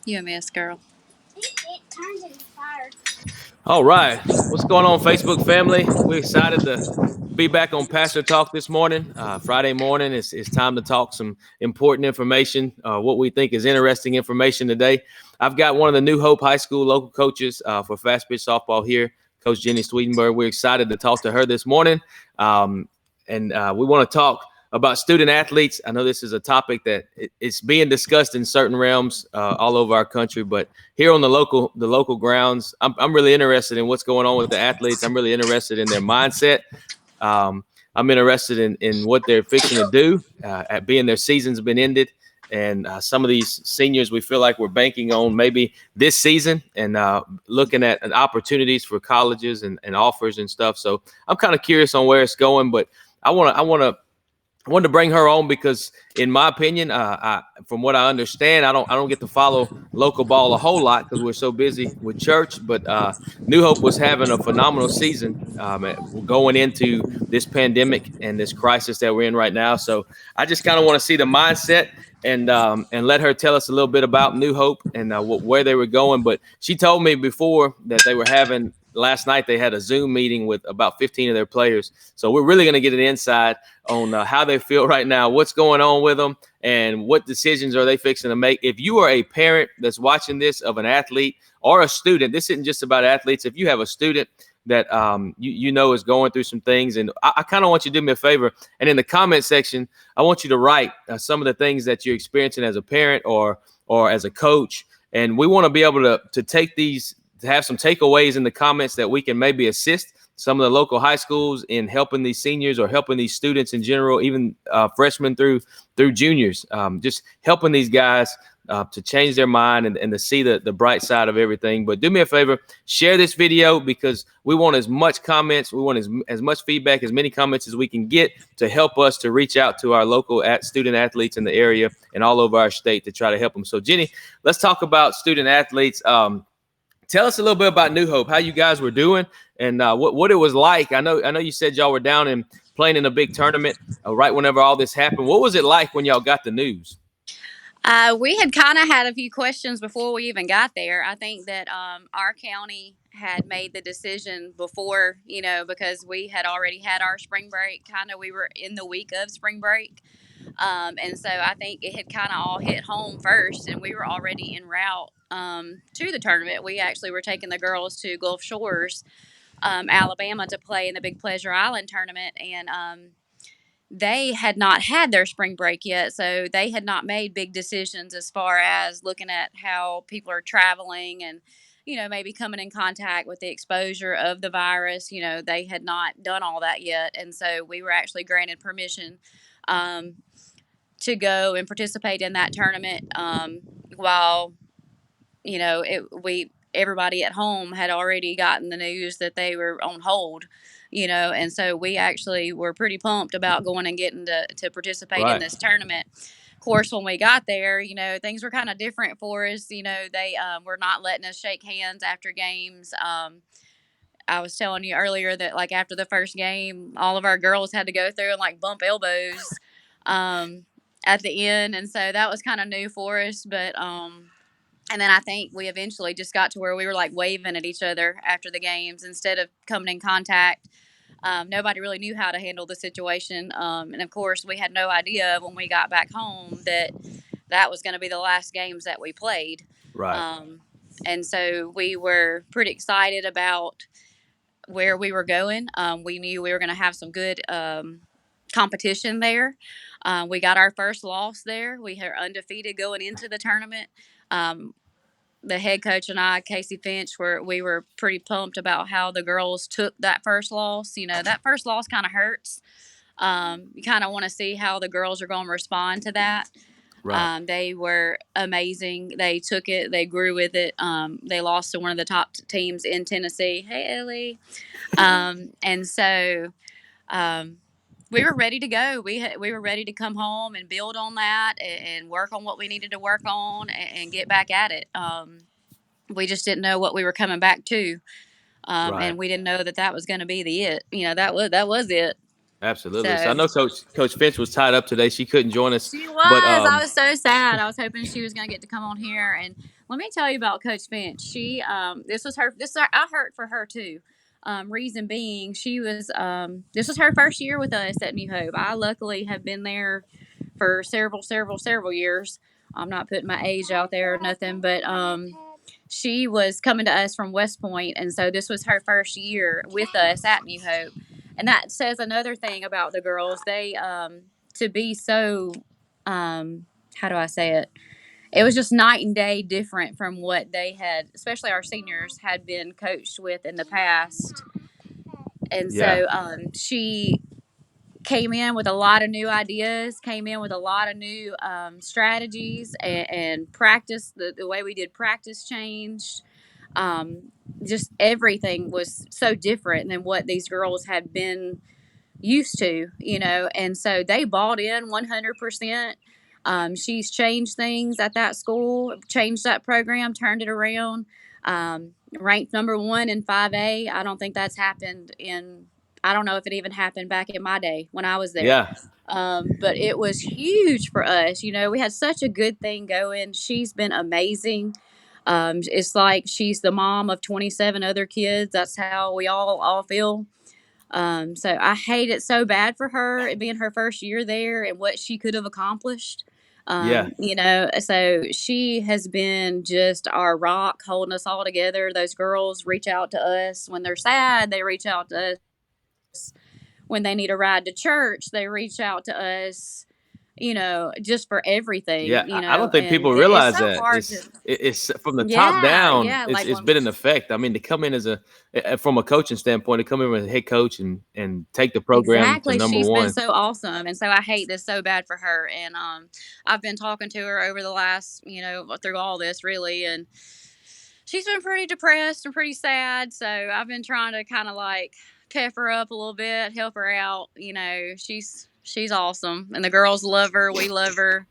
You a mess, girl. It turns into fire. All right. What's going on, Facebook family? We're excited to be back on Pastor Talk this morning. Friday morning. It's time to talk some important information, what we think is interesting information today. I've got one of the New Hope High School local coaches for fast pitch softball here, Coach Ginny Swedenburg. We're excited to talk to her this morning. And we want to talk about student athletes. I know this is a topic that it's being discussed in certain realms all over our country, but here on the local grounds, I'm really interested in what's going on with the athletes. I'm really interested in their mindset. I'm interested in what they're fixing to do at being their season's been ended. And some of these seniors, we feel like we're banking on maybe this season and looking at opportunities for colleges and offers and stuff. So I'm kind of curious on where it's going, but I wanted to bring her on because, in my opinion, from what I understand, I don't get to follow local ball a whole lot because we're so busy with church. But New Hope was having a phenomenal season going into this pandemic and this crisis that we're in right now. So I just kind of want to see the mindset and let her tell us a little bit about New Hope and where they were going. But she told me before that they were having last night. They had a Zoom meeting with about 15 of their players. So we're really going to get an insight on how they feel right now, what's going on with them, and what decisions are they fixing to make. If you are a parent that's watching this of an athlete or a student, this isn't just about athletes. If you have a student that you know is going through some things, and I kind of want you to do me a favor, and in the comment section, I want you to write some of the things that you're experiencing as a parent or as a coach, and we want to be able to take these, to have some takeaways in the comments that we can maybe assist some of the local high schools in helping these seniors or helping these students in general, even freshmen through juniors, just helping these guys to change their mind and to see the bright side of everything. But do me a favor, share this video because we want as much comments, we want as much feedback, as many comments as we can get to help us to reach out to our local student athletes in the area and all over our state to try to help them. So Ginny, let's talk about student athletes. Tell us a little bit about New Hope, how you guys were doing, and what it was like. I know you said y'all were down and playing in a big tournament right whenever all this happened. What was it like when y'all got the news? We had kind of had a few questions before we even got there. I think that our county had made the decision before, because we had already had our spring break. Kind of, we were in the week of spring break. And so I think it had kind of all hit home first, and we were already en route to the tournament. We actually were taking the girls to Gulf Shores, Alabama, to play in the Big Pleasure Island tournament. And they had not had their spring break yet, so they had not made big decisions as far as looking at how people are traveling and maybe coming in contact with the exposure of the virus. They had not done all that yet, and so we were actually granted permission um, to go and participate in that tournament while we everybody at home had already gotten the news that they were on hold, and so we actually were pretty pumped about going and getting to participate in Right. this tournament. Of course, when we got there, things were kind of different for us. They were not letting us shake hands after games. I was telling you earlier that, like, after the first game, all of our girls had to go through and like bump elbows um, at the end, and so that was kind of new for us. But and then I think we eventually just got to where we were like waving at each other after the games instead of coming in contact. Nobody really knew how to handle the situation. And of course, we had no idea when we got back home that that was going to be the last games that we played. Right. Um, and so we were pretty excited about where we were going. We knew we were going to have some good competition there. We got our first loss there. We were undefeated going into the tournament. Um, the head coach and I, Casey Finch, we were pretty pumped about how the girls took that first loss. That first loss kind of hurts. You kind of want to see how the girls are going to respond to that. Right. They were amazing. They took it. They grew with it. They lost to one of the top teams in Tennessee. Hey, Ellie. And so um, we were ready to go. We were ready to come home and build on that and work on what we needed to work on and get back at it. We just didn't know what we were coming back to, Right. and we didn't know that that was going to be the it. That was it. Absolutely. So I So know Coach Finch was tied up today. She couldn't join us, she but was. I was so sad. I was hoping she was going to get to come on here. And let me tell you about Coach Finch. She, this was her. This I hurt for her too. Reason being, she was. This was her first year with us at New Hope. I luckily have been there for several years. I'm not putting my age out there or nothing, but she was coming to us from West Point, and so this was her first year with us at New Hope. And that says another thing about the girls. They to be so how do I say it? It was just night and day different from what they had, especially our seniors had been coached with in the past. And yeah, so she came in with a lot of new ideas, came in with a lot of new strategies, and practice. The way we did practice changed. Um, just everything was so different than what these girls had been used to, and so they bought in 100%. She's changed things at that school, changed that program, turned it around. Ranked number one in 5A. I don't think that's happened I don't know if it even happened back in my day when I was there. yeah, But it was huge for us. We had such a good thing going. She's been amazing. It's like she's the mom of 27 other kids. That's how we all feel. So I hate it so bad for her, it being her first year there and what she could have accomplished. yeah. So she has been just our rock, holding us all together. Those girls reach out to us when they're sad. They reach out to us when they need a ride to church. They reach out to us, just for everything, Yeah, I don't think and people it's realize so that hard to, it's from the top yeah, down. yeah, It's like it's when, been an effect. I mean, to come in as from a coaching standpoint, to come in as a head coach and take the program to exactly. number She's been one. so awesome. And so I hate this so bad for her. And I've been talking to her over the last, through all this really. And she's been pretty depressed and pretty sad. So I've been trying to kind of like pep her up a little bit, help her out. She's awesome. And the girls love her. We love her.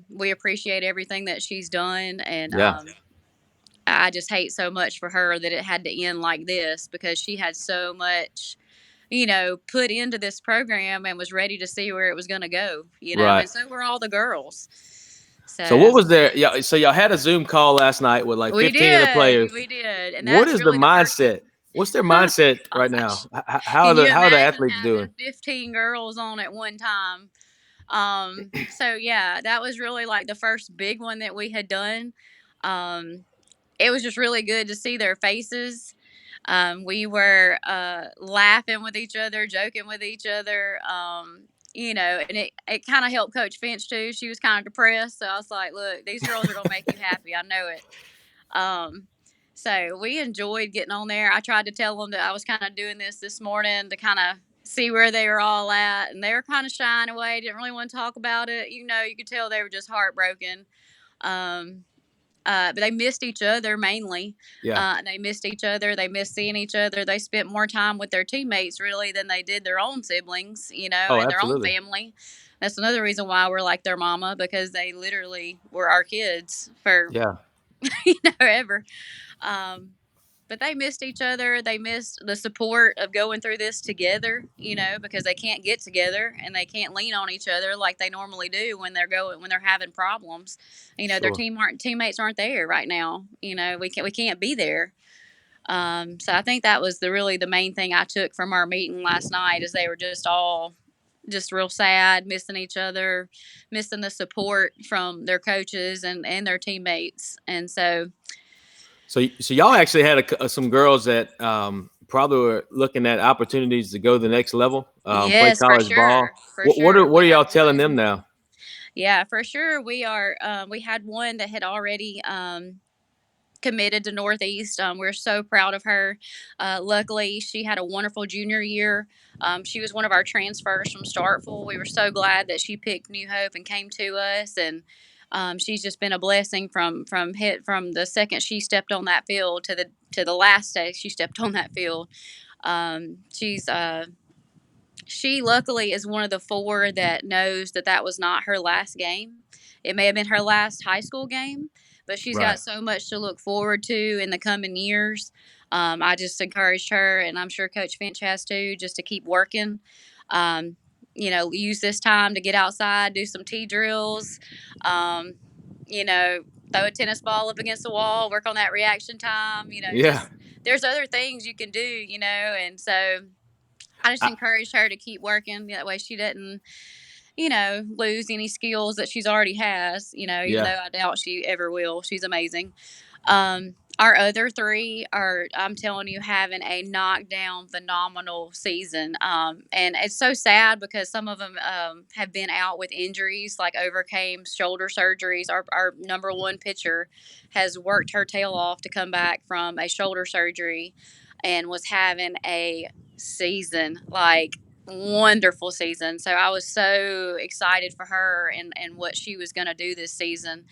We appreciate everything that she's done. And Yeah, I just hate so much for her that it had to end like this, because she had so much, put into this program and was ready to see where it was going to go, right. and so were all the girls. So what So was there? Yeah, so y'all had a Zoom call last night with like we 15 of the did, players. we did. And What that's is the really the first. mindset? What's their mindset right now? Gosh. How are Can the you how are the imagine athletes having doing? 15 girls on at one time? So yeah, that was really like the first big one that we had done. Um, it was just really good to see their faces. We were laughing with each other, joking with each other. And it kind of helped Coach Finch too. She was kind of depressed. So I was like, look, these girls are going to make you happy. I know it. Um, so we enjoyed getting on there. I tried to tell them that I was kind of doing this morning to kind of see where they were all at. And they were kind of shying away, didn't really want to talk about it. You could tell they were just heartbroken. Um, but they missed each other mainly. Yeah. They missed each other. They missed seeing each other. They spent more time with their teammates really than they did their own siblings, Oh, and their own absolutely. family. That's another reason why we're like their mama, because they literally were our kids for Yeah. ever. Um, but they missed each other. They missed the support of going through this together, because they can't get together and they can't lean on each other like they normally do when they're having problems. Their Sure. teammates aren't there right now. We can't be there. So I think that was the main thing I took from our meeting last night, is they were just all just real sad, missing each other, missing the support from their coaches and their teammates. And So y'all actually had some girls that probably were looking at opportunities to go to the next level, play yes, for college ball. sure, for What are sure, what we are had y'all telling them one. now? Yeah, for sure. We are. We had one that had already committed to Northeast. We're so proud of her. Luckily, she had a wonderful junior year. She was one of our transfers from Starkville. We were so glad that she picked New Hope and came to us, and she's just been a blessing from the second she stepped on that field to the last day she stepped on that field. She luckily is one of the four that knows that that was not her last game. It may have been her last high school game, but she's Right. got so much to look forward to in the coming years. I just encouraged her, and I'm sure Coach Finch has too, just to keep working. Use this time to get outside, do some tea drills, um, throw a tennis ball up against the wall, work on that reaction time, Yeah. just there's other things you can do, and so I just I, encouraged her to keep working. That way she doesn't, lose any skills that she's already has, even yeah. though I doubt she ever will. She's amazing. Our other three are, I'm telling you, having a knockdown, phenomenal season. And it's so sad because some of them have been out with injuries, like overcame shoulder surgeries. Our number one pitcher has worked her tail off to come back from a shoulder surgery and was having a season, like wonderful season. So I was so excited for her and what she was going to do this season.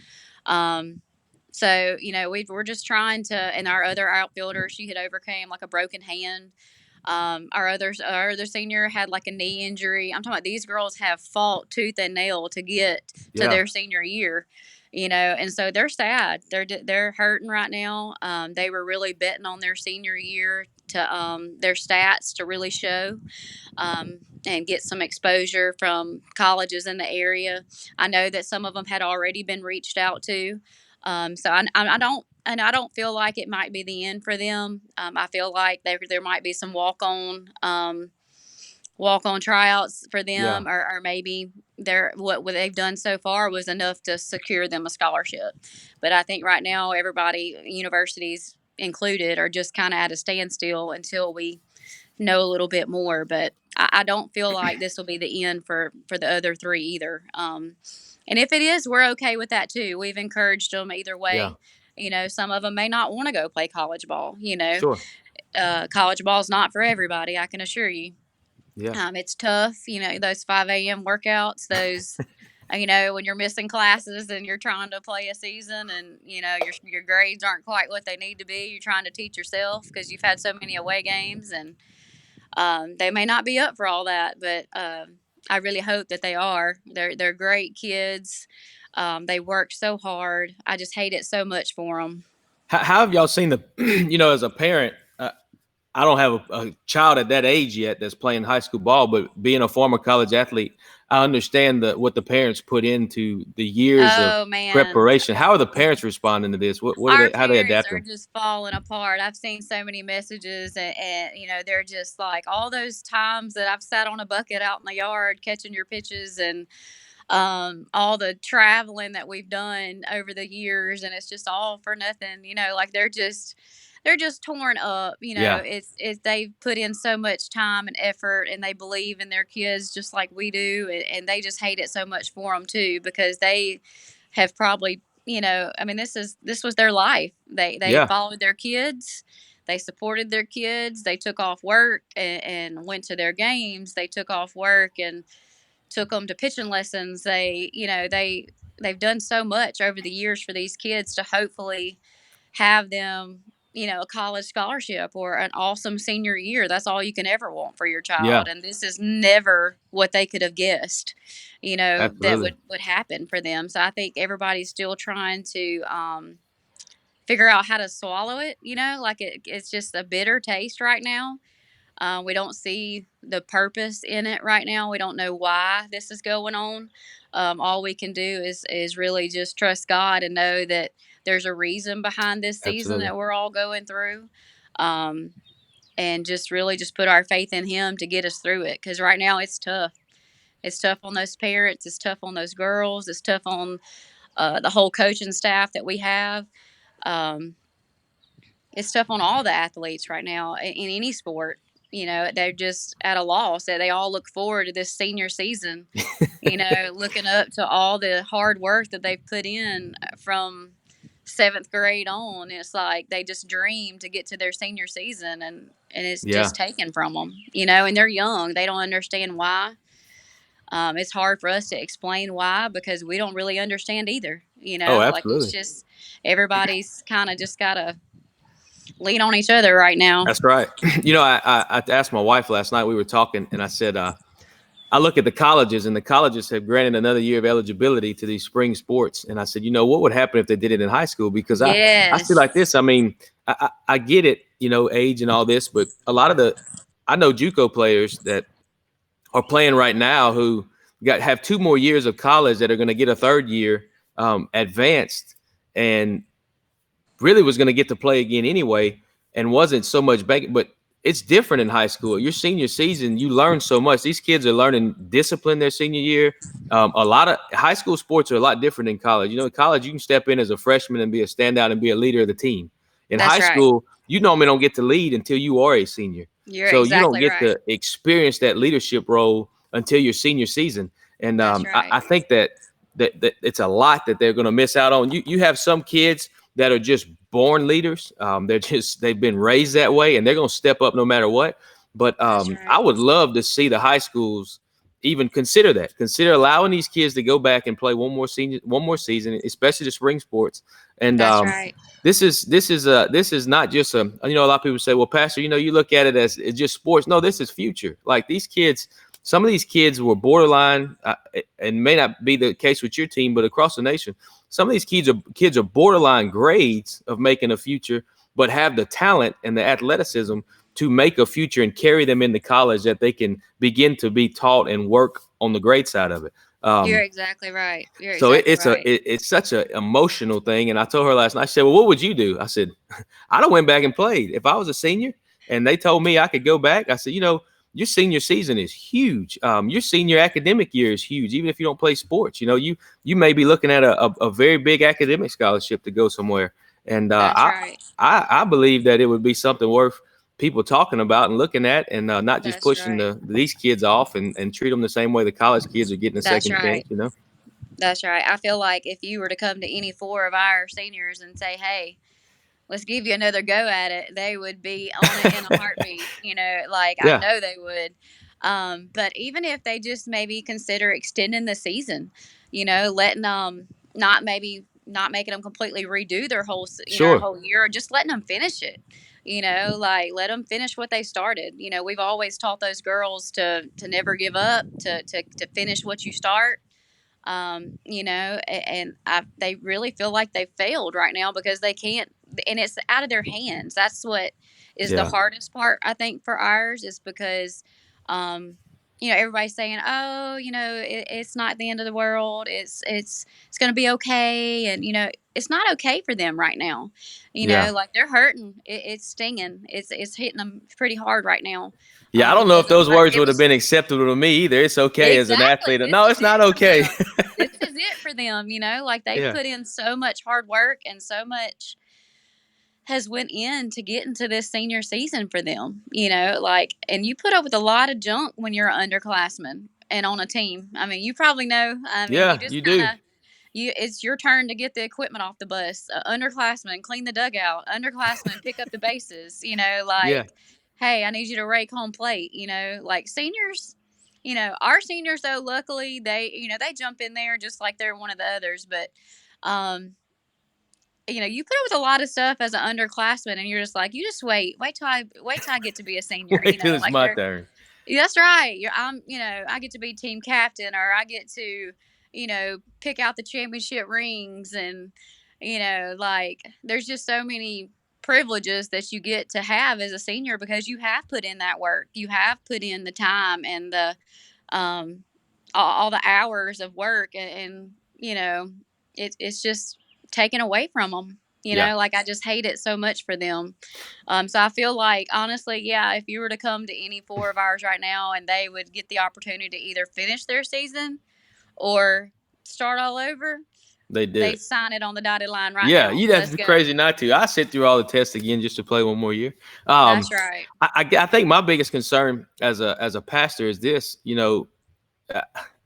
Um, so we're just trying to, and our other outfielder, she had overcame like a broken hand. Our other senior had like a knee injury. I'm talking about these girls have fought tooth and nail to get to Yeah. their senior year, and so they're sad. They're hurting right now. They were really betting on their senior year to their stats to really show and get some exposure from colleges in the area. I know that some of them had already been reached out to. So I don't feel like it might be the end for them. I feel like there might be some walk on tryouts for Yeah. them, or maybe what they've done so far was enough to secure them a scholarship. But I think right now everybody, universities included, are just kind of at a standstill until we know a little bit more. But I don't feel like this will be the end for the other three either. And if it is, we're okay with that too. We've encouraged them either Yeah. way. Some of them may not want to go play college ball. Sure. College ball is not for everybody, I can assure you. Yeah. It's tough, those 5 a.m. workouts, those, when you're missing classes and you're trying to play a season and, your grades aren't quite what they need to be. You're trying to teach yourself because you've had so many away games, and they may not be up for all that, but I really hope that they are. They're great kids. They work so hard. I just hate it so much for them. How have y'all seen the, as a parent, I don't have a child at that age yet that's playing high school ball, but being a former college athlete, I understand what the parents put into the years of Oh man, preparation. How are the parents responding to this? What are our how are they parents are adapting? just falling apart. I've seen so many messages, and they're just like all those times that I've sat on a bucket out in the yard catching your pitches, and all the traveling that we've done over the years, and it's just all for nothing. Like they're just torn up. Yeah. It's they've put in so much time and effort, and they believe in their kids just like we do, and they just hate it so much for them too, because they have probably, I mean, this was their life. They Yeah. followed their kids. They supported their kids. They took off work and went to their games. They took off work and took them to pitching lessons. They've done so much over the years for these kids to hopefully have them, a college scholarship or an awesome senior year. That's all you can ever want for your Yeah. child. And this is never what they could have guessed, that Absolutely. would happen for them. So I think everybody's still trying to figure out how to swallow it, like it's just a bitter taste right now. We don't see the purpose in it right now. We don't know why this is going on. All we can do is really just trust God and know that there's a reason behind this season Absolutely. that we're all going through, um, and just really just put our faith in Him to get us through it. Because right now it's tough. It's tough on those parents. It's tough on those girls. It's tough on the whole coaching staff that we have. Um, it's tough on all the athletes right now in any sport. They're just at a loss. That they all look forward to this senior season. Looking up to all the hard work that they've put in from seventh grade on. It's like they just dream to get to their senior season, and it's Yeah. just taken from them. And they're young. They don't understand why. It's hard for us to explain why because we don't really understand either. Oh, Like it's absolutely. just everybody's kind of just gotta lean on each other right now. That's right. I asked my wife last night. We were talking, and I said, I look at the colleges, and the colleges have granted another year of eligibility to these spring sports. And I said, what would happen if they did it in high school? Because I feel Yes. like this. I mean, I get it, age and all this, but a lot of I know JUCO players that are playing right now who have 2 more years of college that are going to get a third year advanced, and really was going to get to play again anyway, and wasn't so much banking. But it's different in high school. Your senior season, you learn so much. These kids are learning discipline their senior year. A lot of high school sports are a lot different than college. In college, you can step in as a freshman and be a standout and be a leader of the team. In That's high right. school, you normally don't get to lead until you are a senior. You're So you don't exactly get right. to experience that leadership role until your senior season. And That's I, right. I think that it's a lot that they're going to miss out on. You have some kids that are just born leaders. They've been raised that way, and they're going to step up no matter what. But That's I right. would love to see the high schools even consider that. Consider allowing these kids to go back and play one more season, especially the spring sports. And That's right. this is not just a a lot of people say, well, Pastor, you look at it as it's just sports. No, this is future. Like these kids. Some of these kids were borderline, and may not be the case with your team, but across the nation, some of these kids are borderline grades of making a future, but have the talent and the athleticism to make a future and carry them into college that they can begin to be taught and work on the grade side of it. You're exactly right. You're So exactly right. it's such an emotional thing. And I told her last night, I said, well, what would you do? I said, I'd have went back and played. If I was a senior and they told me I could go back, I said, your senior season is huge. Your senior academic year is huge. Even if you don't play sports, you may be looking at a very big academic scholarship to go somewhere. And That's right. I believe that it would be something worth people talking about and looking at, and not just That's pushing right. these kids off and treat them the same way the college kids are getting a That's second right. chance. That's right. I feel like if you were to come to any four of our seniors and say, "Hey, let's give you another go at it," they would be on it in a heartbeat. Like I Yeah, know they would. But even if they just maybe consider extending the season, letting not making them completely redo their sure. whole year, or just letting them finish it. Like let them finish what they started. We've always taught those girls to never give up, to finish what you start. They really feel like they failed right now because they can't, and it's out of their hands. That's what is the Yeah, hardest part, I think, for ours, is because, um, everybody's saying, "Oh, it's not the end of the world. It's going to be okay," and it's not okay for them right now. yeah. Like they're hurting. It's stinging. It's hitting them pretty hard right now. Yeah, I don't know if those But words it would have was been acceptable to me either. It's okay as an exactly. athlete. This No, is it's not it for okay. them. This is it for them. Like they've Yeah, put in so much hard work and so much has went in to get into this senior season for them. Like, and you put up with a lot of junk when you're an underclassman and on a team. I mean, you probably know. I mean, you yeah, just you kind do. of it's your turn to get the equipment off the bus. Underclassmen clean the dugout. Underclassmen pick up the bases. Yeah, Like, hey, I need you to rake home plate. Like seniors. Our seniors though, luckily they jump in there just like they're one of the others. But um, you put up with a lot of stuff as an underclassman, and you're just like, you just wait till I get to be a senior. wait till it's Like my they're turn. that's right. I get to be team captain, or I get to, pick out the championship rings, and like there's just so many privileges that you get to have as a senior because you have put in that work, you have put in the time and the um all the hours of work, and it's just taken away from them. Yeah, Like I just hate it so much for them. So I feel like, honestly, yeah, if you were to come to any four of ours right now and they would get the opportunity to either finish their season or start all over, they did they'd it. sign it on the dotted line right Yeah, now. you'd have to Let's be go. crazy not to. I sit through all the tests again just to play one more year. That's right. I think my biggest concern as a pastor is this. Uh,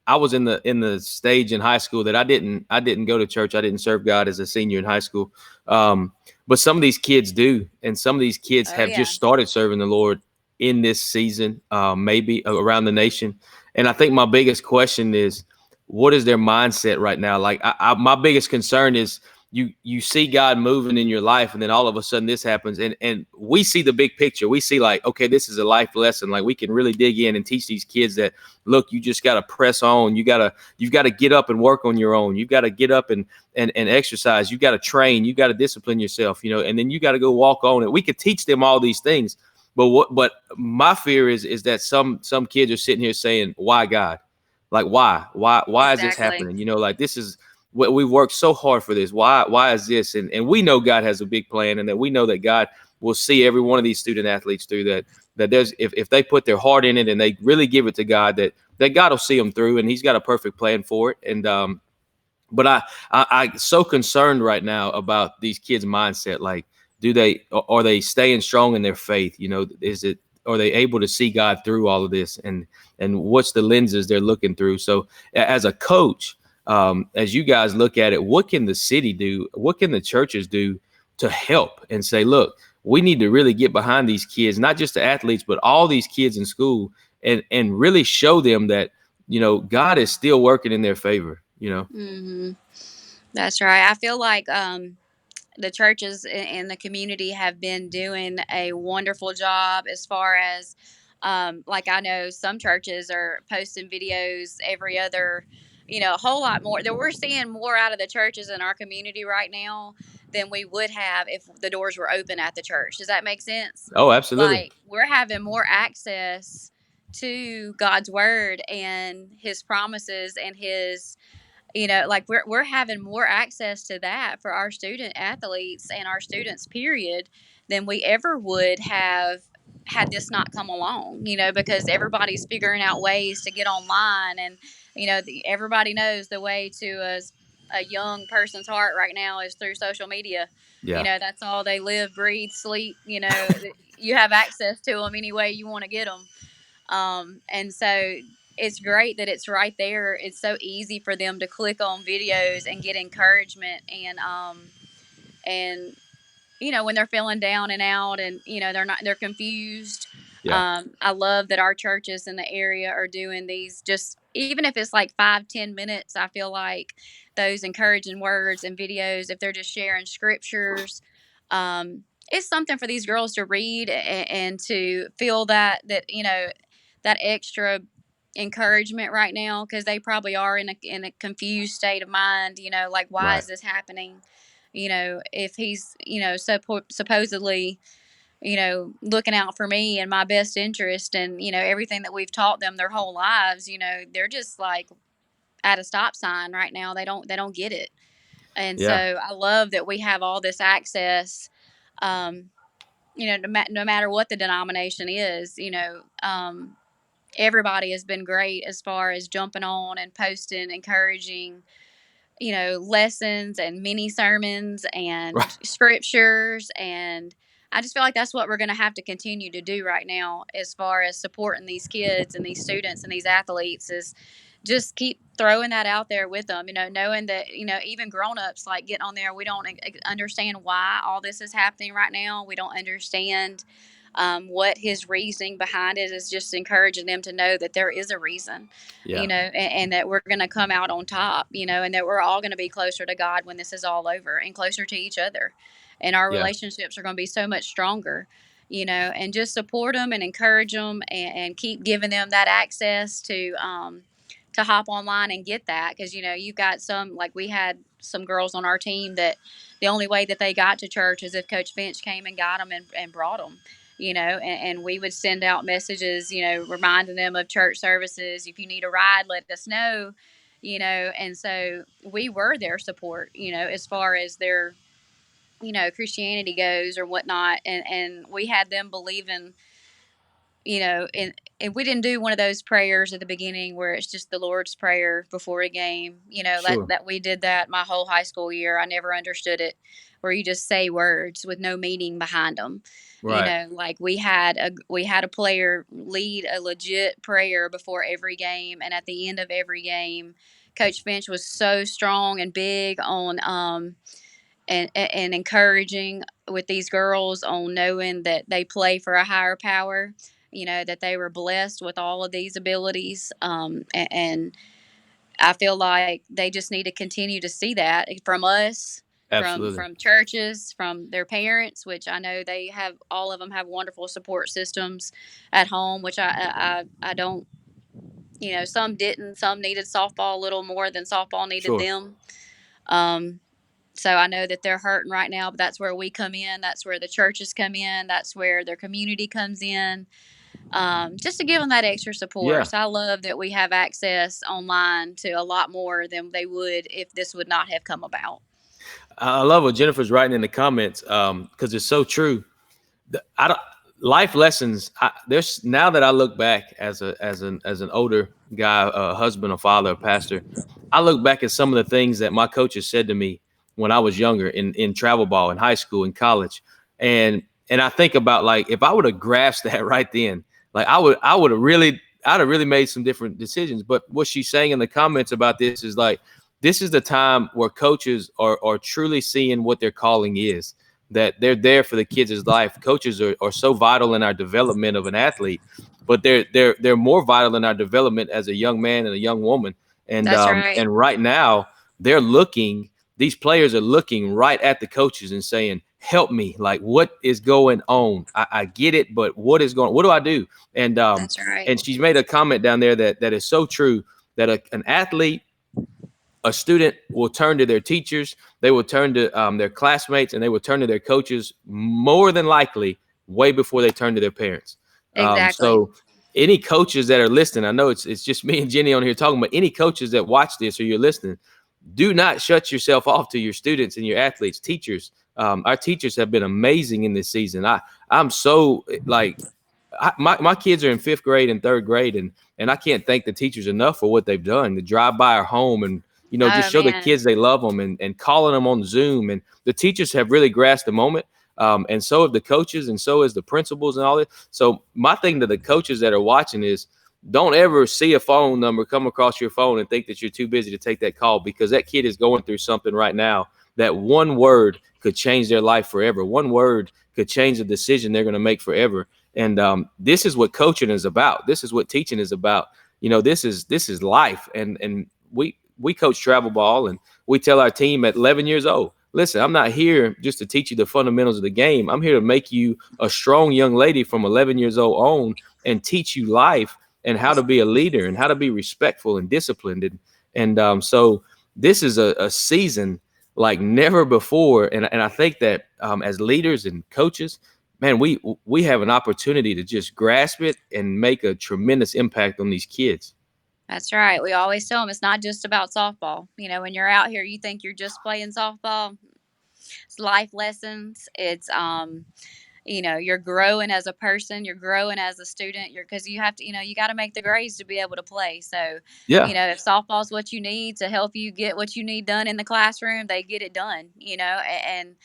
I was in the stage in high school that I didn't go to church. I didn't serve God as a senior in high school. But some of these kids do, and some of these kids Oh have yeah. just started serving the Lord in this season, maybe around the nation. And I think my biggest question is, what is their mindset right now? Like, my biggest concern is you see God moving in your life, and then all of a sudden this happens, and we see the big picture. We see like, okay, this is a life lesson. Like we can really dig in and teach these kids that, look, you just got to press on. You've got to get up and work on your own. You've got to get up and exercise. You've got to train. You got to discipline yourself, and then you got to go walk on it. We could teach them all these things, But my fear is that some kids are sitting here saying, why God? Like, why is this Exactly. happening? Like, this is what we've worked so hard for this. Why is this? And we know God has a big plan, and that we know that God will see every one of these student athletes through that. That there's, if they put their heart in it and they really give it to God, that God will see them through, and He's got a perfect plan for it. And but I so concerned right now about these kids' mindset. Like, are they staying strong in their faith? Is it, are they able to see God through all of this? And what's the lenses they're looking through? So as a coach, as you guys look at it, what can the city do? What can the churches do to help and say, look, we need to really get behind these kids, not just the athletes, but all these kids in school, and really show them that, God is still working in their favor. Hmm. That's right. I feel like the churches in the community have been doing a wonderful job as far as like I know some churches are posting videos every other, a whole lot more that we're seeing more out of the churches in our community right now than we would have if the doors were open at the church. Does that make sense? Oh, absolutely. Like we're having more access to God's word and his promises and his, like we're having more access to that for our student athletes and our students period than we ever would have had this not come along, because everybody's figuring out ways to get online. And everybody knows the way to a young person's heart right now is through social media. Yeah. That's all they live, breathe, sleep. You have access to them any way you want to get them. And so it's great that it's right there. It's so easy for them to click on videos and get encouragement and when they're feeling down and out and they're confused. Yeah. I love that our churches in the area are doing these, just even if it's like 5-10 minutes. I feel like those encouraging words and videos, if they're just sharing scriptures, it's something for these girls to read and to feel that extra encouragement right now, because they probably are in a confused state of mind. Like, why Right. is this happening? If he's supposedly looking out for me and my best interest, and everything that we've taught them their whole lives, they're just like at a stop sign right now. They don't get it. And so Yeah. I love that we have all this access. um no matter what the denomination is, everybody has been great as far as jumping on and posting encouraging, lessons and mini sermons and Right. scriptures. And I just feel like that's what we're going to have to continue to do right now as far as supporting these kids and these students and these athletes, is just keep throwing that out there with them, knowing that, even grown-ups, like, getting on there. We don't understand why all this is happening right now. We don't understand what his reasoning behind it is. Just encouraging them to know that there is a reason, Yeah. and that we're going to come out on top, and that we're all going to be closer to God when this is all over, and closer to each other. And our Yeah. relationships are going to be so much stronger, and just support them and encourage them, and keep giving them that access to hop online and get that. Because, you've got some, like we had some girls on our team that the only way that they got to church is if Coach Finch came and got them and brought them, and we would send out messages, reminding them of church services. If you need a ride, let us know, and so we were their support, as far as their, Christianity goes or whatnot. And we had them believing, and we didn't do one of those prayers at the beginning where it's just the Lord's Prayer before a game. That, Sure. that we did that my whole high school year. I never understood it, where you just say words with no meaning behind them. Right. Like we had a player lead a legit prayer before every game, and at the end of every game, Coach Finch was so strong and big on and encouraging with these girls on knowing that they play for a higher power, that they were blessed with all of these abilities. And I feel like they just need to continue to see that from us, from Absolutely. from churches, from their parents, which I know they have. All of them have wonderful support systems at home, which I don't. Some didn't. Some needed softball a little more than softball needed Sure. them. Um, So I know that they're hurting right now, but that's where we come in. That's where the churches come in. That's where their community comes in, just to give them that extra support. Yeah. So I love that we have access online to a lot more than they would if this would not have come about. I love what Jennifer's writing in the comments, because it's so true. I don't life lessons. There's now that I look back as an older guy, a husband, a father, a pastor. I look back at some of the things that my coaches said to me when I was younger in travel ball, in high school, in college, and I think about, like, if I would have grasped that right then, like I'd have really made some different decisions. But what she's saying in the comments about this is, like, this is the time where coaches are truly seeing what their calling is, that they're there for the kids' life. Coaches are so vital in our development of an athlete, but they're more vital in our development as a young man and a young woman. That's right. And right now they're looking. These players are looking right at the coaches and saying, "Help me! Like, what is going on? I get it, but what is going? What do I do?" That's right. And she's made a comment down there that is so true. That an athlete, a student will turn to their teachers, they will turn to their classmates, and they will turn to their coaches more than likely way before they turn to their parents. Exactly. So any coaches that are listening, I know it's just me and Jenny on here talking, but any coaches that watch this or you're listening, do not shut yourself off to your students and your athletes. Teachers, our teachers have been amazing in this season. I'm so, like, my kids are in 5th grade and 3rd grade, and I can't thank the teachers enough for what they've done to drive by our home and, just Oh show the man. kids they love them, and calling them on Zoom. And the teachers have really grasped the moment. And so have the coaches, and so is the principals and all that. So my thing to the coaches that are watching is, don't ever see a phone number come across your phone and think that you're too busy to take that call, because that kid is going through something right now that one word could change their life forever. One word could change the decision they're going to make forever. And this is what coaching is about. This is what teaching is about. This is life. And we coach travel ball, and we tell our team at 11 years old, listen, I'm not here just to teach you the fundamentals of the game. I'm here to make you a strong young lady from 11 years old on, and teach you life and how to be a leader and how to be respectful and disciplined. So this is a season like never before. And I think that as leaders and coaches, man, we have an opportunity to just grasp it and make a tremendous impact on these kids. That's right. We always tell them it's not just about softball. When you're out here, you think you're just playing softball. It's life lessons. It's you're growing as a person, you're growing as a student. Because you have to, you got to make the grades to be able to play. So, Yeah. if softball's what you need to help you get what you need done in the classroom, they get it done. And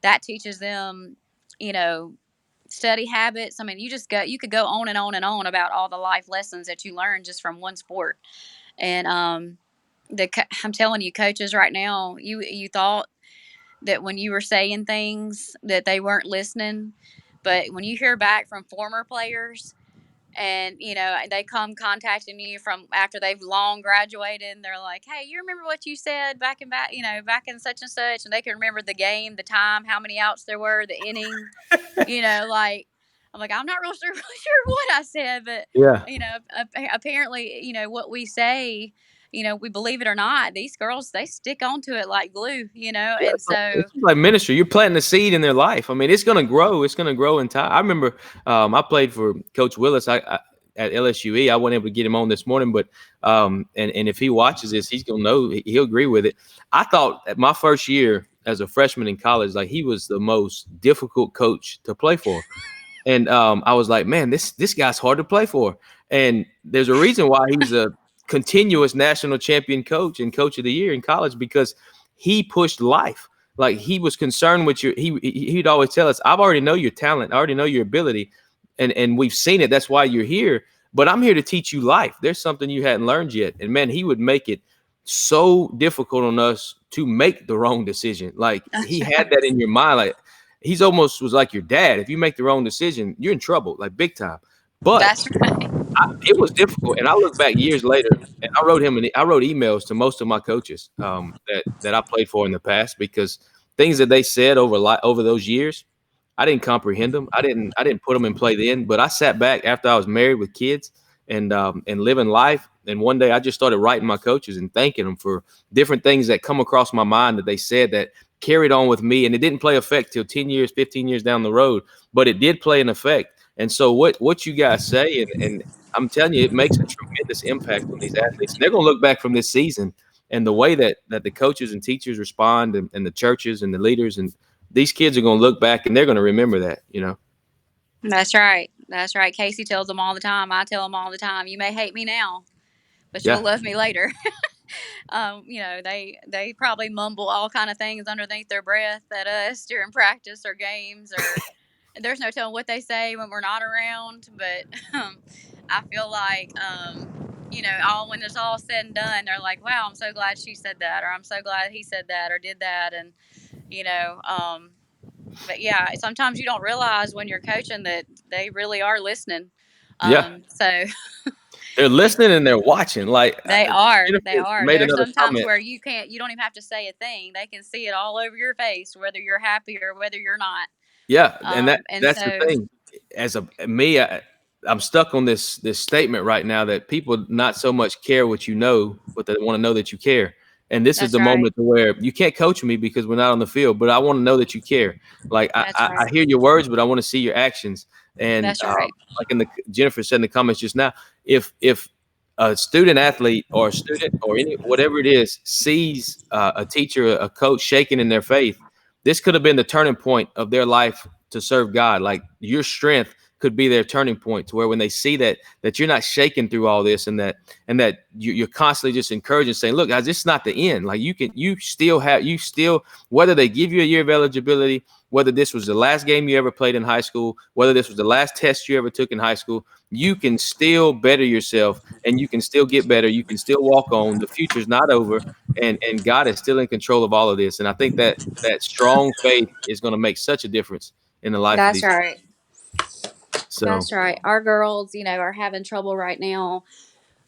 that teaches them, you know, study habits. I mean, you could go on and on and on about all the life lessons that you learn just from one sport. And I'm telling you, coaches right now, you thought that when you were saying things that they weren't listening, but when you hear back from former players, and they come contacting you from after they've long graduated, and they're like, hey, you remember what you said back in such and such, and they can remember the game, the time, how many outs there were, the inning. Like, I'm like, I'm not real sure, sure what I said, but Yeah. apparently, what we say, we believe it or not, these girls, they stick onto it like glue, Yeah, and so it's like ministry. You're planting a seed in their life. I mean, it's going to grow. It's going to grow in time. I remember I played for Coach Willis at LSUE. I wasn't able to get him on this morning, but and if he watches this, he's going to know. He'll agree with it. I thought at my first year as a freshman in college, like, he was the most difficult coach to play for. And I was like, man, this guy's hard to play for. And there's a reason why he's a continuous national champion coach and coach of the year in college, because he pushed life. Like, he was concerned with he'd always tell us, I've already know your talent. I already know your ability. And we've seen it. That's why you're here. But I'm here to teach you life. There's something you hadn't learned yet. And man, he would make it so difficult on us to make the wrong decision. Like, he had that in your mind. Like, he's almost was like your dad. If you make the wrong decision, you're in trouble, like, big time. But that's right. it was difficult. And I look back years later, and I wrote emails to most of my coaches that I played for in the past, because things that they said over those years, I didn't comprehend them. I didn't put them in play then. But I sat back after I was married with kids and living life. And one day I just started writing my coaches and thanking them for different things that come across my mind that they said that carried on with me, and it didn't play effect till 10 years, 15 years down the road, but it did play an effect. And so what you guys say, and I'm telling you, it makes a tremendous impact on these athletes. And they're going to look back from this season and the way that the coaches and teachers respond, and the churches and the leaders, and these kids are going to look back and they're going to remember that, That's right. That's right. Casey tells them all the time. I tell them all the time. You may hate me now, but you'll Yeah. love me later. They probably mumble all kind of things underneath their breath at us during practice or games, or there's no telling what they say when we're not around. But I feel like all when it's all said and done, they're like, "Wow, I'm so glad she said that," or "I'm so glad he said that or did that," and you know. But yeah, sometimes you don't realize when you're coaching that they really are listening. Yeah. So They're listening and they're watching. Like, they are. They Jennifer are. made There's another sometimes comment. where you don't even have to say a thing. They can see it all over your face, whether you're happy or whether you're not. Yeah, and And that's the so thing. As I'm stuck on this statement right now that people not so much care what you know, but they want to know that you care. And this is that's the right. moment to where you can't coach me because we're not on the field, but I want to know that you care. Like, That's I right. hear your words, but I want to see your actions. And That's right. like Jennifer said in the comments just now, if a student athlete or a student or any whatever it is sees a teacher, a coach shaking in their faith, this could have been the turning point of their life to serve God. Like, your strength could be their turning point to where when they see that you're not shaking through all this, and that you're constantly just encouraging, saying, look, guys, this is not the end. Like, you still, whether they give you a year of eligibility, whether this was the last game you ever played in high school, whether this was the last test you ever took in high school, you can still better yourself, and you can still get better. You can still walk on. The future's not over, and God is still in control of all of this. And I think that strong faith is going to make such a difference in the life of That's these. right. So That's right. Our girls, are having trouble right now,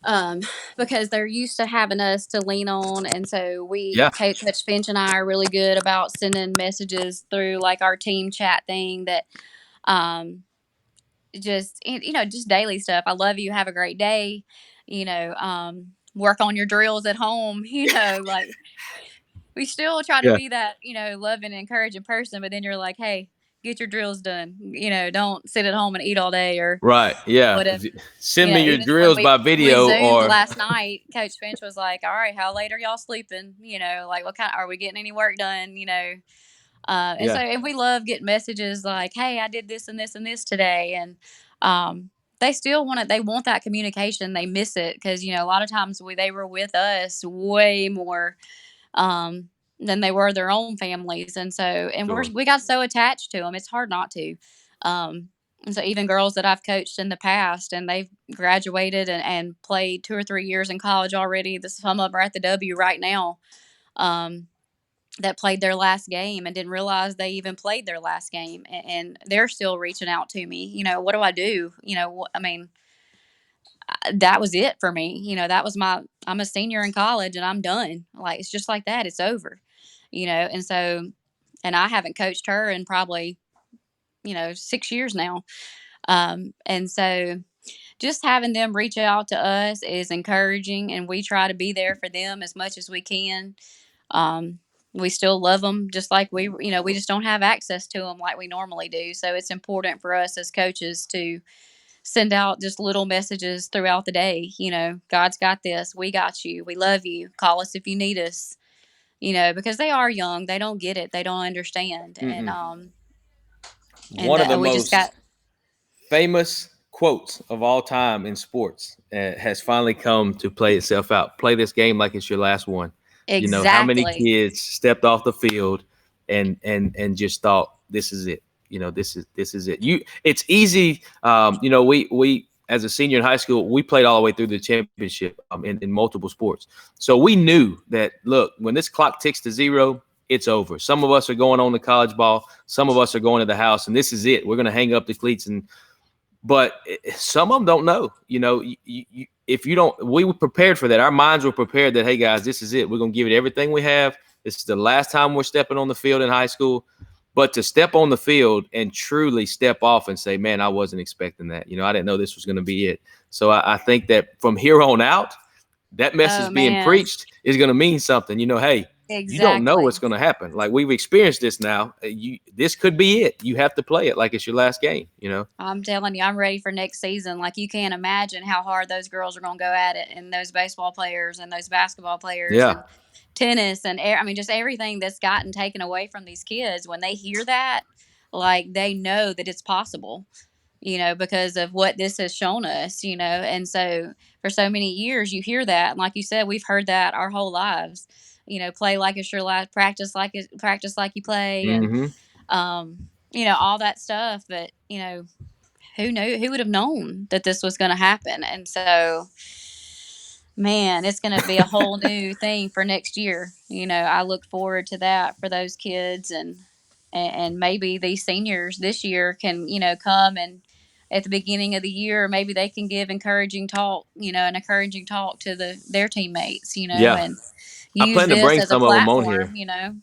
um, because they're used to having us to lean on, and so yeah, Coach Finch and I are really good about sending messages through like our team chat thing that, um, just daily stuff. I love you. Have a great day. Work on your drills at home. Like we still try to yeah, be that, loving and encouraging person, but then you're like, hey, get your drills done. Don't sit at home and eat all day or right, yeah. whatever. Send me your Even when drills we by we video, zoomed or last night, Coach Finch was like, "All right, how late are y'all sleeping? Like what kind? Are we getting any work done? yeah, And we love getting messages like, "Hey, I did this and this and this today," and they still want it. They want that communication. They miss it because a lot of times they were with us way more than they were their own families, and so sure, we got so attached to them. It's hard not to. And so even girls that I've coached in the past and they've graduated and played 2 or 3 years in college already. Some of them are at the W right now. Um, that played their last game and didn't realize they even played their last game, and they're still reaching out to me. What do I do? I mean, that was it for me. That was I'm a senior in college and I'm done. Like, it's just like that. It's over, and so, and I haven't coached her in probably, 6 years now. And so just having them reach out to us is encouraging, and we try to be there for them as much as we can. Um, we still love them just like we just don't have access to them like we normally do. So it's important for us as coaches to send out just little messages throughout the day. God's got this. We got you. We love you. Call us if you need us. Because they are young. They don't get it. They don't understand. And Mm-mm. and One of the that we just got most famous quotes of all time in sports has finally come to play itself out. Play this game like it's your last one. How many exactly. kids stepped off the field and just thought, this is it. This is it. It's easy. We as a senior in high school, we played all the way through the championship in multiple sports. So we knew that, look, when this clock ticks to zero, it's over. Some of us are going on to college ball. Some of us are going to the house, and this is it. We're going to hang up the cleats. But some of them don't know. If you don't, we were prepared for that. Our minds were prepared that, hey, guys, this is it. We're going to give it everything we have. This is the last time we're stepping on the field in high school. But to step on the field and truly step off and say, man, I wasn't expecting that. I didn't know this was going to be it. So I think that from here on out, that Oh message being man. preached is going to mean something. Hey, you don't know Exactly. what's going to happen. Like, we've experienced this now. This could be it. You have to play it like it's your last game, you know? I'm telling you, I'm ready for next season. Like, you can't imagine how hard those girls are going to go at it, and those baseball players and those basketball players Yeah. and tennis and I mean, just everything that's gotten taken away from these kids. When they hear that, like, they know that it's possible, because of what this has shown us, And so for so many years, you hear that, and like you said, we've heard that our whole lives. Play like it's your life, practice like you play, and Mm-hmm. all that stuff. But who knew? Who would have known that this was going to happen? And so, man, it's going to be a whole new thing for next year. I look forward to that for those kids, and maybe these seniors this year can come and at the beginning of the year, maybe they can give an encouraging talk to their teammates, Yeah. and I use plan to this bring as a some of them on here. platform.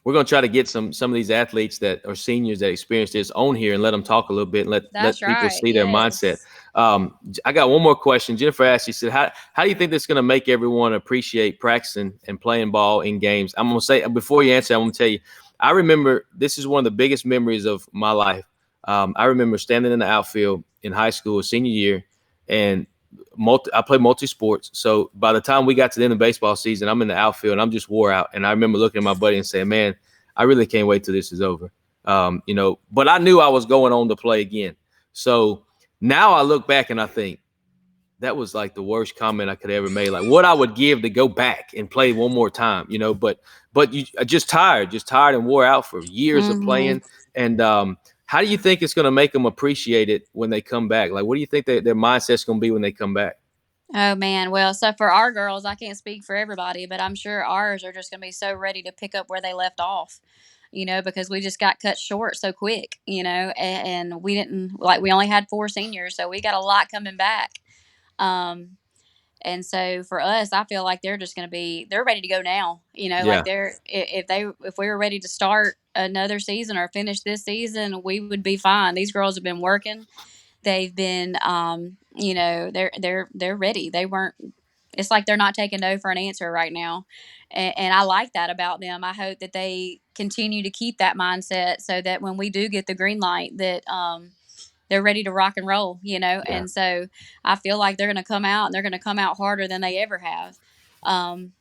We're going to try to get some of these athletes that are seniors that experience this on here and let them talk a little bit and That's let people right. see their mindset. Yes. I got one more question. Jennifer asked, she said, how do you think this is going to make everyone appreciate practicing and playing ball in games? I'm going to say, before you answer, I'm going to tell you, I remember this is one of the biggest memories of my life. I remember standing in the outfield in high school, senior year, and I play multi-sports. So by the time we got to the end of baseball season, I'm in the outfield and I'm just wore out. And I remember looking at my buddy and saying, man, I really can't wait till this is over. But I knew I was going on to play again. So now I look back and I think that was like the worst comment I could ever make. Like, what I would give to go back and play one more time, but you just tired and wore out for years of Hmm. playing. And how do you think it's going to make them appreciate it when they come back? Like, what do you think their mindset's going to be when they come back? Oh man, well, so for our girls, I can't speak for everybody, but I'm sure ours are just going to be so ready to pick up where they left off. Because we just got cut short so quick, and we didn't, like, we only had 4 seniors, so we got a lot coming back. Um, and so for us, I feel like they're just going to they're ready to go now. Like, Yeah, if we were ready to start another season or finish this season, we would be fine. These girls have been working. They've been, they're ready. They weren't. It's like they're not taking no for an answer right now, and I like that about them. I hope that they continue to keep that mindset, so that when we do get the green light, that they're ready to rock and roll. yeah, And so I feel like they're going to come out, and they're going to come out harder than they ever have. Um,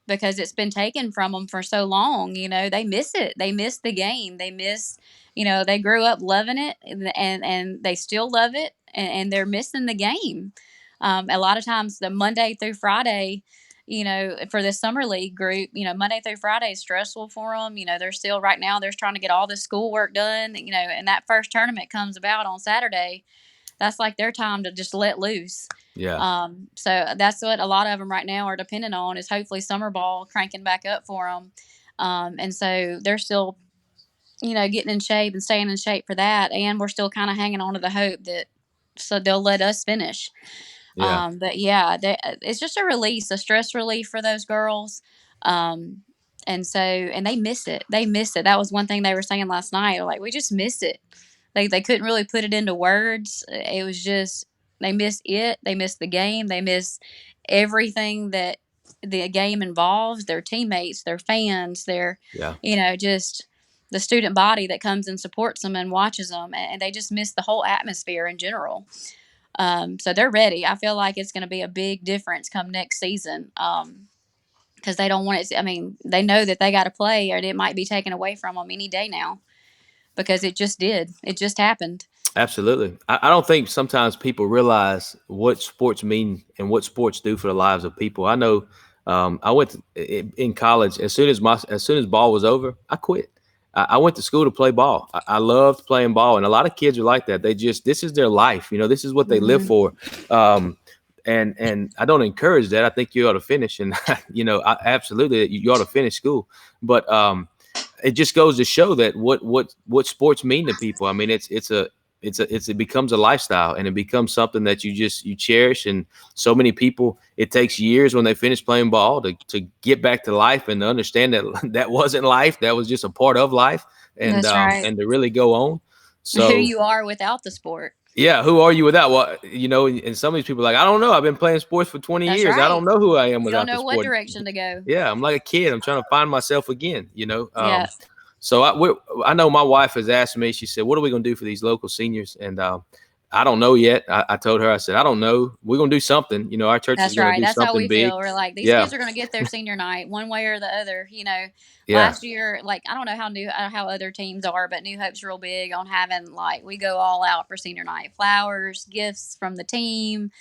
because it's been taken from them for so long. They miss it. They miss the game. They miss, they grew up loving it, and they still love it, and they're missing the game. A lot of times, the Monday through Friday, for the summer league group, Monday through Friday is stressful for them. They're still, right now, they're trying to get all this schoolwork done, and that first tournament comes about on Saturday. That's like their time to just let loose. yeah, So that's what a lot of them right now are dependent on, is hopefully summer ball cranking back up for them. And so they're still, getting in shape and staying in shape for that. And we're still kind of hanging on to the hope that, so they'll let us finish. yeah, But yeah, it's just a release, a stress relief for those girls. Um, and they miss it. They miss it. That was one thing they were saying last night. Like, we just miss it. They couldn't really put it into words. It was just, they miss it. They miss the game. They miss everything that the game involves. Their teammates, their fans, their, yeah. just the student body that comes and supports them and watches them, and they just miss the whole atmosphere in general. So they're ready. I feel like it's going to be a big difference come next season. Because they don't want it. I mean, they know that they got to play, or it might be taken away from them any day now, because it just did. It just happened. Absolutely. I don't think sometimes people realize what sports mean and what sports do for the lives of people. I know I went in college, as soon as ball was over, I quit. I went to school to play ball. I loved playing ball, and a lot of kids are like that. This is their life. This is what they live Hmm. for. And I don't encourage that. I think you ought to finish, and absolutely you ought to finish school. But it just goes to show that what sports mean to people. I mean, it becomes a lifestyle, and it becomes something that you cherish. And so many people, it takes years when they finish playing ball to get back to life and to understand that that wasn't life. That was just a part of life, and That's right. and to really go on. Who So you are without the sport. Yeah, who are you without? Well, and some of these people are like, I don't know. I've been playing sports for 20 That's years. I don't right. know who I am You don't without the know what sport. direction to go. Yeah, I'm like a kid. I'm trying to find myself again, Yeah, So I know my wife has asked me, she said, what are we going to do for these local seniors? And I don't know yet. I told her, I said, I don't know. We're going to do something. Our church is that's going to right. do That's how something we big. feel. We're like, these Yeah. kids are going to get their senior night one way or the other. Yeah. Last year, like, I don't know how other teams are, but New Hope's real big on having, like, we go all out for senior night. Flowers, gifts from the team.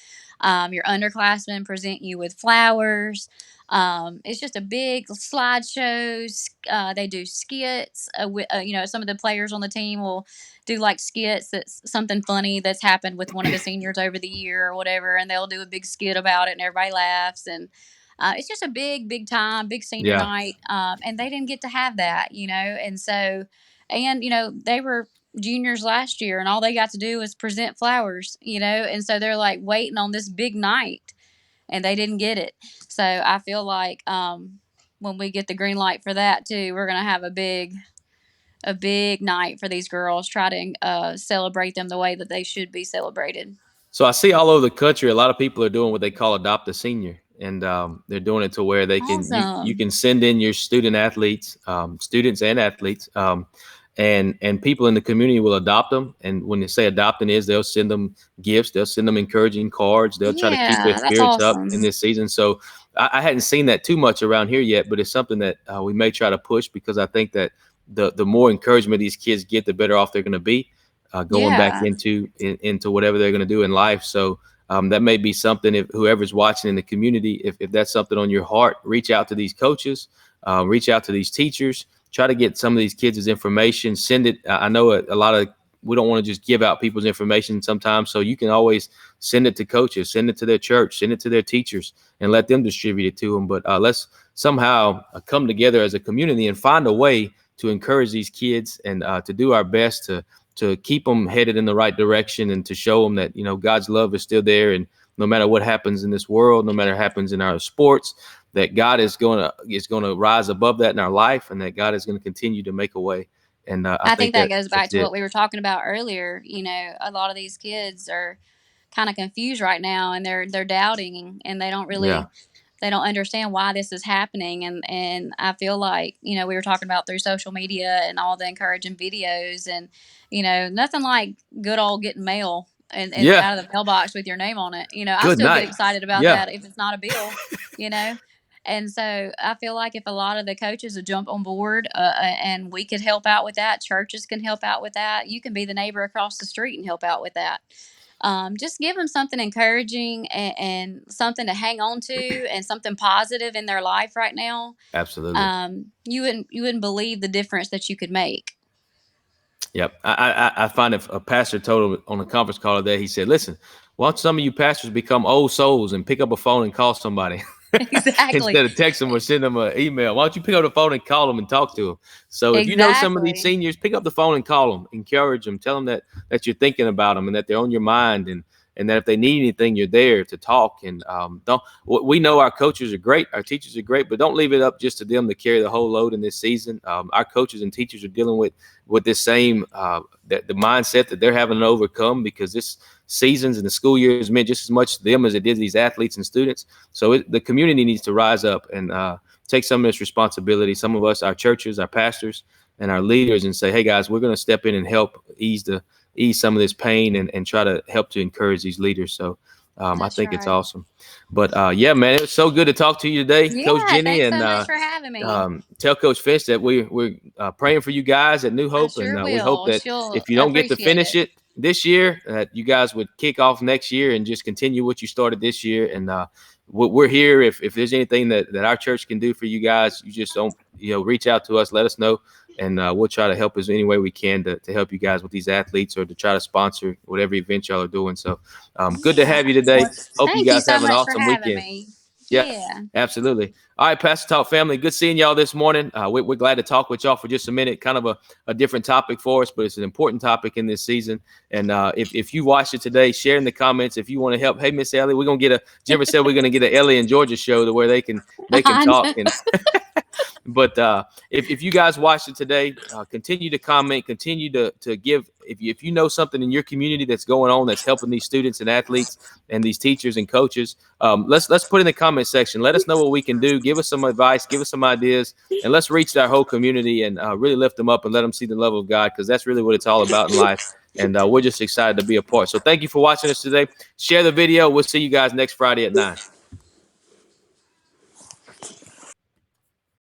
Your underclassmen present you with flowers. It's just a big slideshow. They do skits. Some of the players on the team will do like skits that's something funny that's happened with one of the seniors over the year or whatever, and they'll do a big skit about it, and everybody laughs. And it's just a big time, big senior Yeah. night. And they didn't get to have that, and so, and they were juniors last year, and all they got to do was present flowers, and so they're like waiting on this big night, and they didn't get it. So I feel like when we get the green light for that too, we're gonna have a big night for these girls. Try to celebrate them the way that they should be celebrated. So I see all over the country, a lot of people are doing what they call adopt a senior, and they're doing it to where you Awesome. can send in your student athletes, students and athletes, and people in the community will adopt them. And when they say adopting is, they'll send them gifts, they'll send them encouraging cards, they'll try to keep their Yeah, that's spirits up in awesome. this season. So I hadn't seen that too much around here yet, but it's something that we may try to push, because I think that the more encouragement these kids get, the better off they're going to be going back Yeah. into whatever they're going to do in life. So that may be something, if whoever's watching in the community, if that's something on your heart, reach out to these coaches, reach out to these teachers, try to get some of these kids' information, send it. I know a lot of, we don't want to just give out people's information sometimes. So you can always send it to coaches, send it to their church, send it to their teachers, and let them distribute it to them. But let's somehow come together as a community and find a way to encourage these kids, and to do our best to keep them headed in the right direction, and to show them that God's love is still there, and no matter what happens in this world, no matter what happens in our sports, that God is going to rise above that in our life, and that God is going to continue to make a way. And I I think think that that goes back that's to what it. we were talking about earlier. A lot of these kids are kind of confused right now, and they're doubting, and Yeah. they don't understand why this is happening. And I feel like, we were talking about through social media and all the encouraging videos, and nothing like good old getting mail and Yeah. out of the mailbox with your name on it. I Good still get night. excited about Yeah. that if it's not a bill, you know. And so I feel like if a lot of the coaches would jump on board, and we could help out with that, churches can help out with that. You can be the neighbor across the street and help out with that. Just give them something encouraging, and something to hang on to, and something positive in their life right now. Absolutely. You wouldn't believe the difference that you could make. Yep. I find if a pastor told him on a conference call today, he said, listen, why don't some of you pastors become old souls and pick up a phone and call somebody Exactly. instead of text them or send them an email? Why don't you pick up the phone and call them and talk to them? So if you know some of these Exactly. seniors, pick up the phone and call them, encourage them, tell them that you're thinking about them, and that they're on your mind, and that if they need anything, you're there to talk. And don't we know our coaches are great, our teachers are great, but don't leave it up just to them to carry the whole load in this season. Our coaches and teachers are dealing with this same the mindset that they're having to overcome, because this seasons and the school year has meant just as much to them as it did these athletes and students. So the community needs to rise up and take some of this responsibility. Some of us, our churches, our pastors, and our leaders, and say, hey guys, we're going to step in and help ease some of this pain, and try to help to encourage these leaders. So I That's think it's right. awesome. But yeah, man, it was so good to talk to you today, Coach Yeah. Ginny, Thanks and so much for having me. tell Coach Finch that we're praying for you guys at New I Hope, and sure we hope will. that She'll if you don't get to appreciate finish it. it this year, that you guys would kick off next year and just continue what you started this year. And we're here. If there's anything that our church can do for you guys, you just don't reach out to us, let us know, and we'll try to help as any way we can to help you guys with these athletes, or to try to sponsor whatever event y'all are doing. So good to Yeah. have you today. Well, Hope you thank you guys so have an much for awesome having weekend. me. Yeah, Yeah. absolutely. All right, Pastor Talk family, good seeing y'all this morning. We're glad to talk with y'all for just a minute. Kind of a different topic for us, but it's an important topic in this season. And if you watched it today, share in the comments if you want to help. Hey, Miss Ellie, we're gonna get Jimmer said we're gonna get an Ellie and Georgia show to where they can I talk, know. and But if you guys watched it today, continue to comment, continue to give. If you know something in your community that's going on that's helping these students and athletes and these teachers and coaches, let's put in the comment section. Let us know what we can do. Give us some advice. Give us some ideas, and let's reach our whole community and really lift them up and let them see the love of God, because that's really what it's all about in life. And we're just excited to be a part. So thank you for watching us today. Share the video. We'll see you guys next Friday at 9.